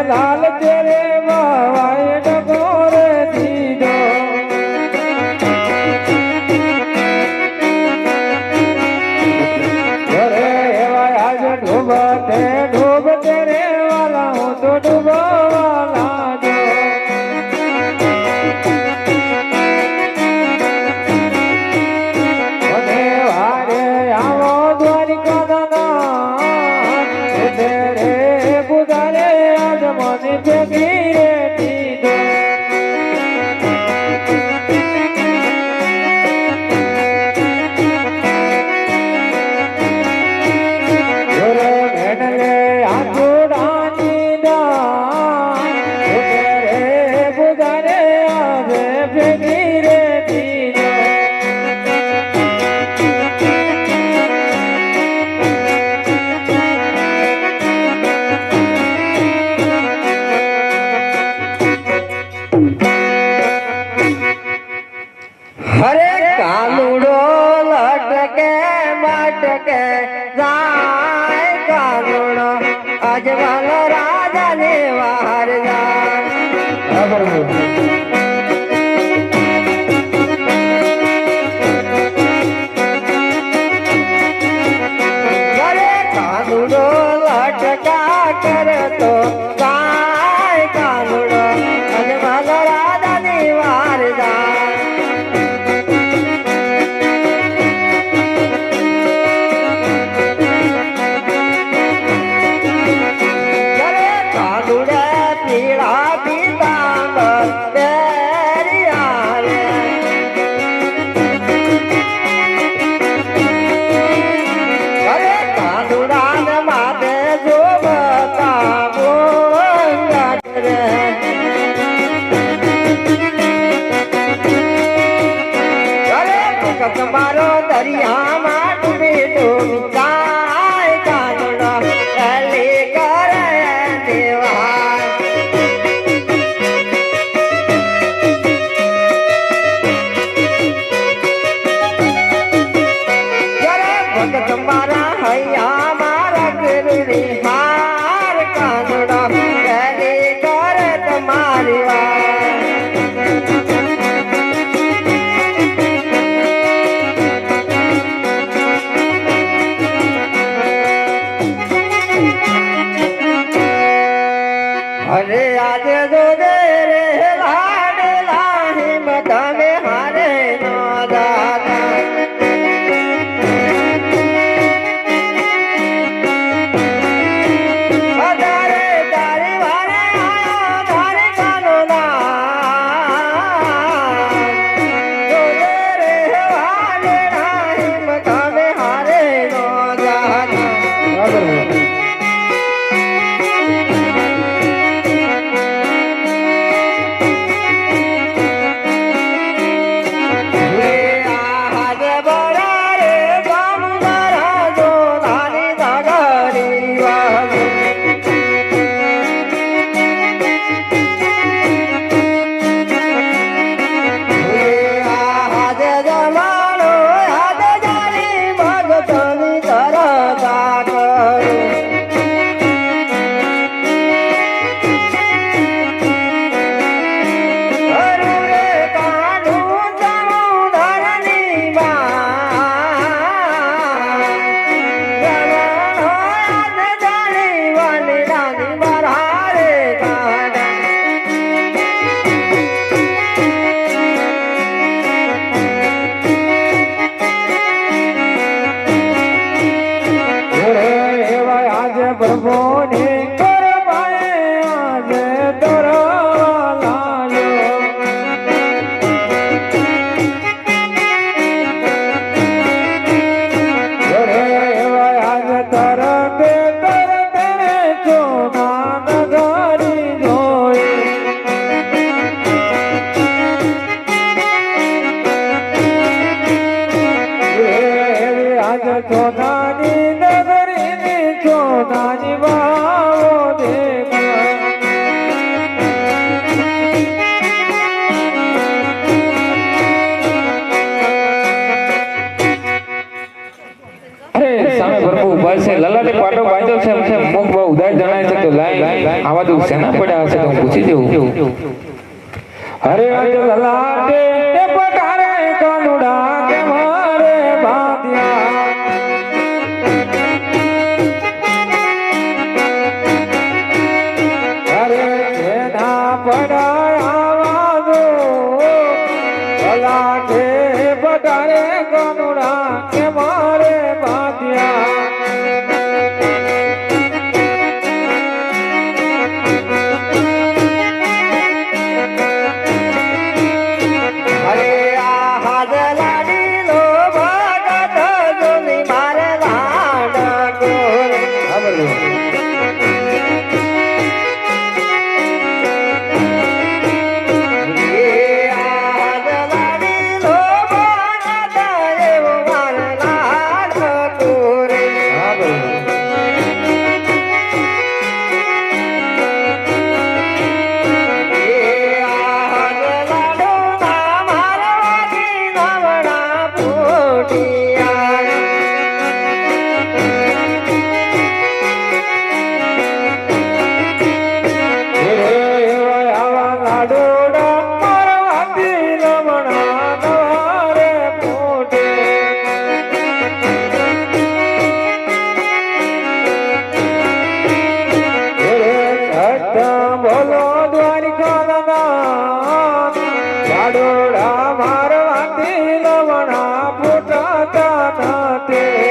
લાલ તેરે Y ડગોર દીધો ઘરે એવા આજ ડૂબતે રે વાલા હું તો ડૂબવાલા જો મને વારે આવો દ્વારિકા દાદા તેરે બુધારે આજ મને ભેગી રે દીધો હરે કાલુડો લટકે મટકે જાય કાલુડો અજમલ રાજા ને વાર જાય કાલુડો લટકા કરતો જાય કાલુડો અજમલ રાજા ને વાર જાય કાંદુડા માતે જો બતાવો તો લાઈ આવા દુઃખ સેના પડ્યા હશે તો હું પૂછી દેવું. હરે અજલ લાટે એ પટારે કાનુડા કે મારે બાંધ્યા. હરે એના પડાયા વાદો લાટે પટારે કાનુડા કે મારે બાંધ્યા. અરે આ હાજલાડી લો ભગત જોની મારે લાડ ગોરે. એ આ હાજલાડી લો ભગત એવો મારે લાડ ગોરે. એ આ હાજલાડો ના મારવાથી નવડા ફૂટિયા. બોલો દ્વારિકા લાડોડા મારવાથી લવણા ફૂટતા નથી.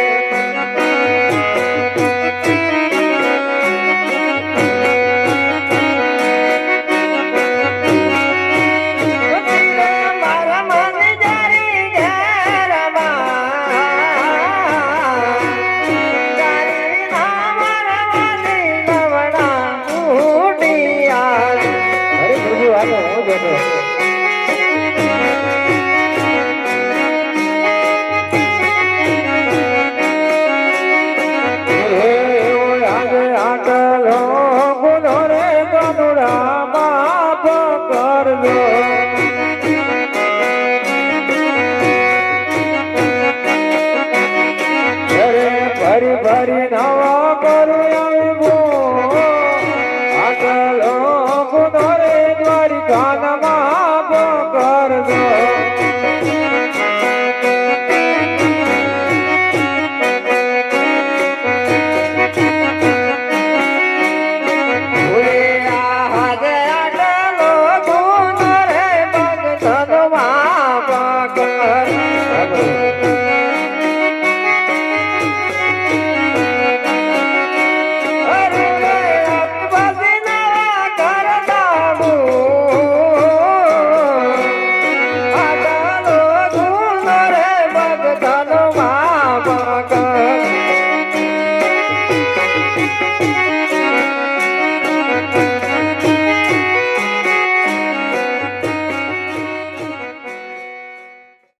મારા મન જારી ઘેરમાં જારી ના મારવાથી નવડા ફૂટિયા. અરે પ્રભુ હાલો હું બેઠો.